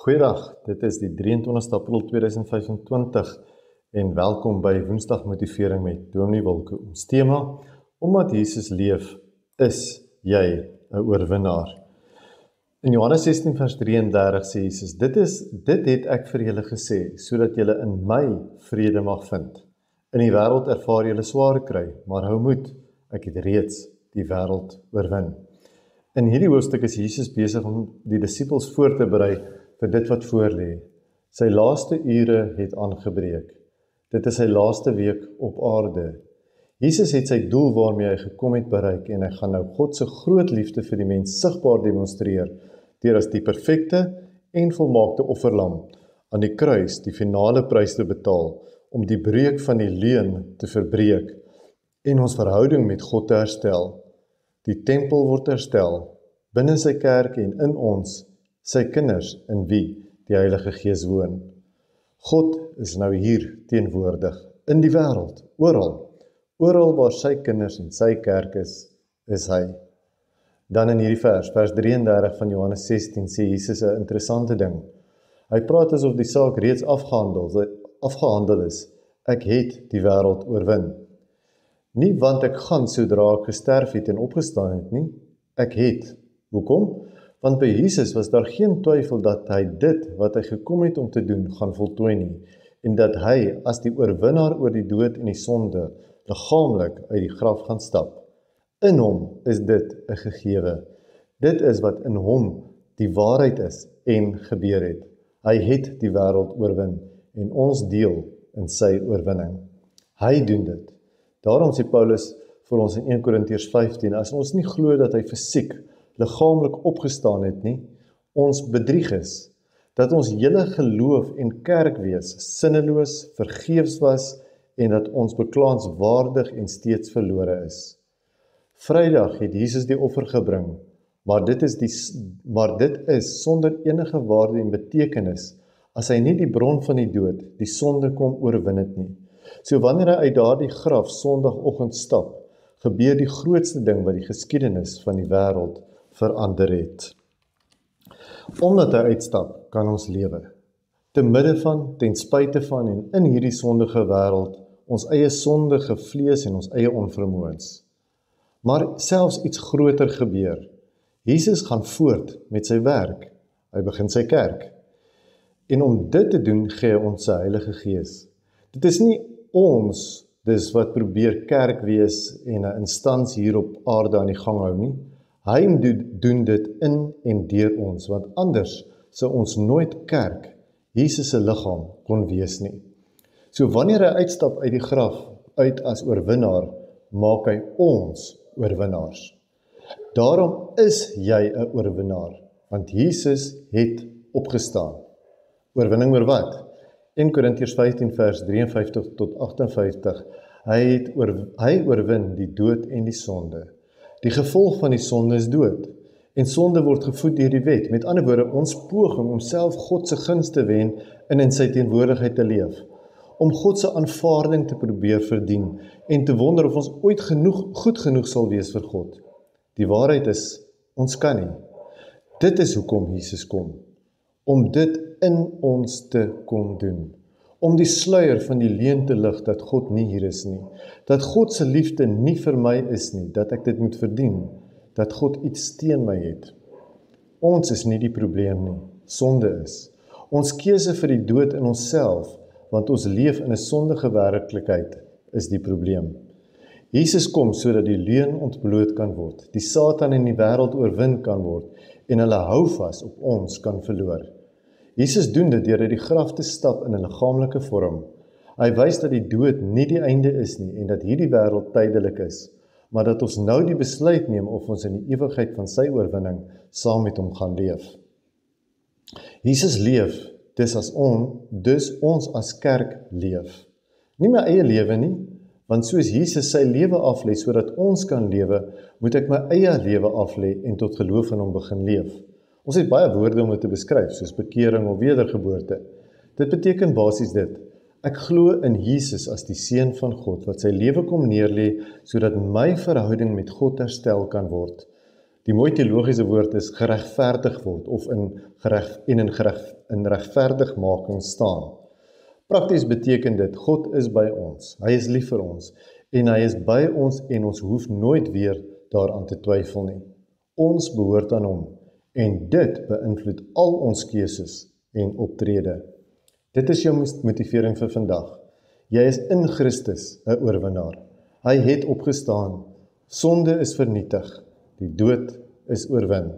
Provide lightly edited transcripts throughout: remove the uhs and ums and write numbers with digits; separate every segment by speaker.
Speaker 1: Goeiedag, dit is die 23 April 2025 en welkom by Woensdag Motivering met Dominee Wilke. Ons tema, omdat Jesus leef, is jy 'n oorwinnaar. In Johannes 16 vers 33 sê Jesus, dit het ek vir julle gesê, sodat julle in my vrede mag vind. In die wêreld ervaar julle swaar kry, maar hou moed, ek het reeds die wêreld oorwin. In hierdie hoofstuk is Jesus besig om die disippels voor te berei vir dit wat voorlê. Sy laaste ure het aangebreek. Dit is sy laaste week op aarde. Jesus het sy doel waarmee hy gekom het bereik en hy gaan nou God se groot liefde vir die mens sigbaar demonstreer deur as die perfekte en volmaakte offerlam aan die kruis die finale prys te betaal om die breuk van die leuen te verbreek en ons verhouding met God te herstel. Die tempel word herstel binne sy kerk en in ons, sy kinders in wie die Heilige Gees woon. God is nou hier teenwoordig in die wêreld, oral waar sy kinders en sy kerk is hy. Dan in hierdie vers 33 van Johannes 16 sê Jesus 'n interessante ding. Hy praat asof die saak reeds afgehandel is. Ek het die wêreld oorwin. Nie want ek gaan sodra ek gesterf het en opgestaan het nie. Ek het. Hoekom? Want by Jesus was daar geen twyfel dat hy dit wat hy gekom het om te doen, gaan voltooi nie, en dat hy as die oorwinnaar oor die dood en die sonde, liggaamlik uit die graf gaan stap. In hom is dit 'n gegewe. Dit is wat in hom die waarheid is en gebeur het. Hy het die wêreld oorwin, en ons deel in sy oorwinning. Hy doen dit. Daarom sê Paulus vir ons in 1 Korintiërs 15, as ons nie glo dat hy fisiek, liggaamlik opgestaan het nie, ons bedrieg is, dat ons hele geloof en kerkwees sinneloos, vergeefs was en dat ons beklaanswaardig en steeds verlore is. Vrydag het Jesus die offer gebring, maar dit is sonder enige waarde en betekenis as hy nie die bron van die dood, die sonde kom oorwin het nie. So wanneer hy uit daardie graf Sondagoggend stap, gebeur die grootste ding wat die geskiedenis van die wêreld verander het. Omdat hy uitstap, kan ons lewe. Te midde van, ten spyte van en in hierdie sondige wêreld, ons eie sondige vlees en ons eie onvermoëns. Maar selfs iets groter gebeur. Jesus gaan voort met sy werk. Hy begin sy kerk. En om dit te doen, gee hy ons sy Heilige Gees. Dit is nie ons, dis wat probeer kerk wees en 'n instansie hier op aarde aan die gang hou nie. Hy doen dit in en deur ons, want anders sou ons nooit kerk, Jesus se liggaam, kon wees nie. So wanneer hy uitstap uit die graf, uit as oorwinnaar, maak hy ons oorwinnaars. Daarom is jy 'n oorwinnaar, want Jesus het opgestaan. Oorwinning oor wat? 1 Korintiërs 15 vers 53 tot 58, hy oorwin die dood en die sonde. Die gevolg van die sonde is dood, en sonde word gevoed deur die wet. Met ander woorde, ons poging om self God se gunste te wen en in sy teenwoordigheid te leef, om God se aanvaarding te probeer verdien en te wonder of ons ooit goed genoeg sal wees vir God. Die waarheid is, ons kan nie. Dit is hoekom Jesus kom, om dit in ons te kom doen. Om die sluier van die leuen te lig dat God nie hier is nie, dat God se liefde nie vir my is nie, dat ek dit moet verdien, dat God iets teen my het. Ons is nie die probleem nie, sonde is. Ons keuse vir die dood in onsself, want ons leef in 'n sondige werklikheid, is die probleem. Jesus kom sodat die leuen ontbloot kan word, die Satan in die wêreld oorwin kan word en hulle houvas op ons kan verloor. Jesus doen dit deur uit die graf te stap in 'n liggaamlike vorm. Hy wys dat die dood nie die einde is nie en dat hierdie wêreld tydelik is, maar dat ons nou die besluit neem of ons in die ewigheid van sy oorwinning saam met hom gaan leef. Jesus leef, dis ons as kerk leef. Nie my eie lewe nie, want soos Jesus sy lewe aflê sodat ons kan lewe, moet ek my eie lewe aflê en tot geloof in hom begin leef. Ons het baie woorde om dit te beskryf, soos bekering of wedergeboorte. Dit beteken basies dit. Ek glo in Jesus as die Seun van God, wat sy lewe kom neerlê, sodat my verhouding met God herstel kan word. Die mooi teologiese woord is geregverdig word of in regverdigmaking staan. Prakties beteken dit, God is by ons, hy is lief vir ons, en hy is by ons en ons hoef nooit weer daaraan te twyfel nie. Ons behoort aan hom, en dit beïnvloed al ons keuses en optrede. Dit is jou motivering vir vandag. Jy is in Christus 'n oorwinnaar. Hy het opgestaan, sonde is vernietig, die dood is oorwin.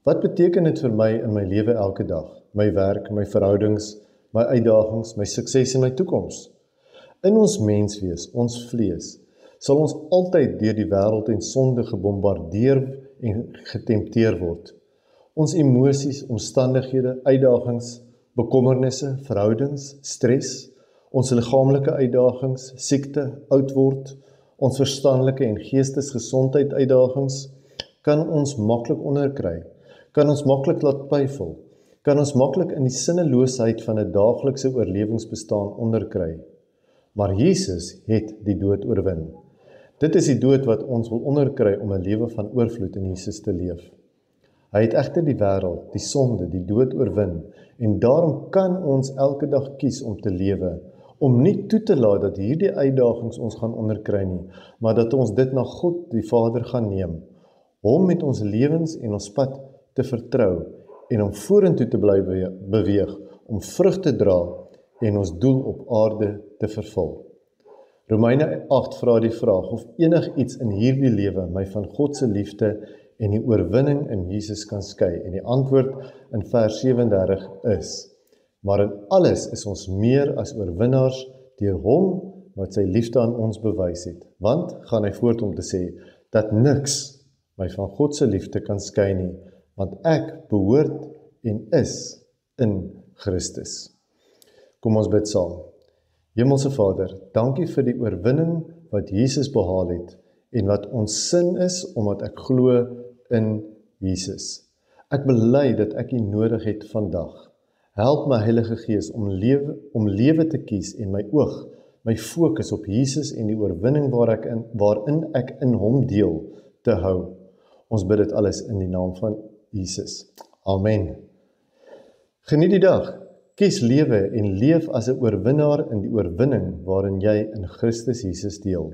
Speaker 1: Wat beteken dit vir my in my lewe elke dag? My werk, my verhoudings, my uitdagings, my sukses en my toekoms? In ons menswees, ons vlees, sal ons altyd deur die wêreld en sonde gebombardeer en getempteer word. Ons emosies, omstandighede, uitdagings, bekommernisse, verhoudings, stres, ons liggaamlike uitdagings, siekte, oud word, ons verstandelike en geestesgesondheid uitdagings, kan ons maklik onderkry, kan ons maklik laat twyfel, kan ons maklik in die sinneloosheid van 'n daaglikse oorlewingsbestaan onderkry. Maar Jesus het die dood oorwin. Dit is die dood wat ons wil onderkry om 'n lewe van oorvloed in Jesus te leef. Hy het egter die wêreld, die sonde, die dood oorwin, en daarom kan ons elke dag kies om te lewe, om nie toe te laat dat hierdie uitdagings ons gaan onderkry nie, maar dat ons dit na God die Vader gaan neem, hom met ons lewens en ons pad te vertrou, en om vorentoe te bly beweeg, om vrug te dra en ons doel op aarde te vervul. Romeine 8 vra die vraag of enigiets in hierdie lewe my van God se liefde en die oorwinning in Jesus kan skei, en die antwoord in vers 37 is, maar in alles is ons meer as oorwinnaars deur hom wat sy liefde aan ons bewys het, want, gaan hy voort om te sê, dat niks my van God se liefde kan skei nie, want ek behoort en is in Christus. Kom ons bid saam. Hemelse Vader, dankie vir die oorwinning wat Jesus behaal het, en wat ons sin is, omdat ek glo in Jesus. Ek bely dat ek U nodig het vandag. Help my Heilige Gees om lewe te kies en my oog, my fokus op Jesus en die oorwinning waarin ek in hom deel, te hou. Ons bid dit alles in die naam van Jesus. Amen. Geniet die dag. Kies lewe en leef as 'n oorwinnaar in die oorwinning waarin jy in Christus Jesus deel.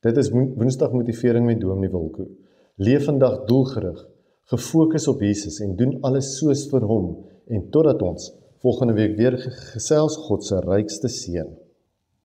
Speaker 1: Dit is Woensdag Motivering met Dominee Wilko. Leef vandag doelgerig, gefokus op Jesus en doen alles soos vir hom, en totdat ons volgende week weer gesels, God se rykste seën.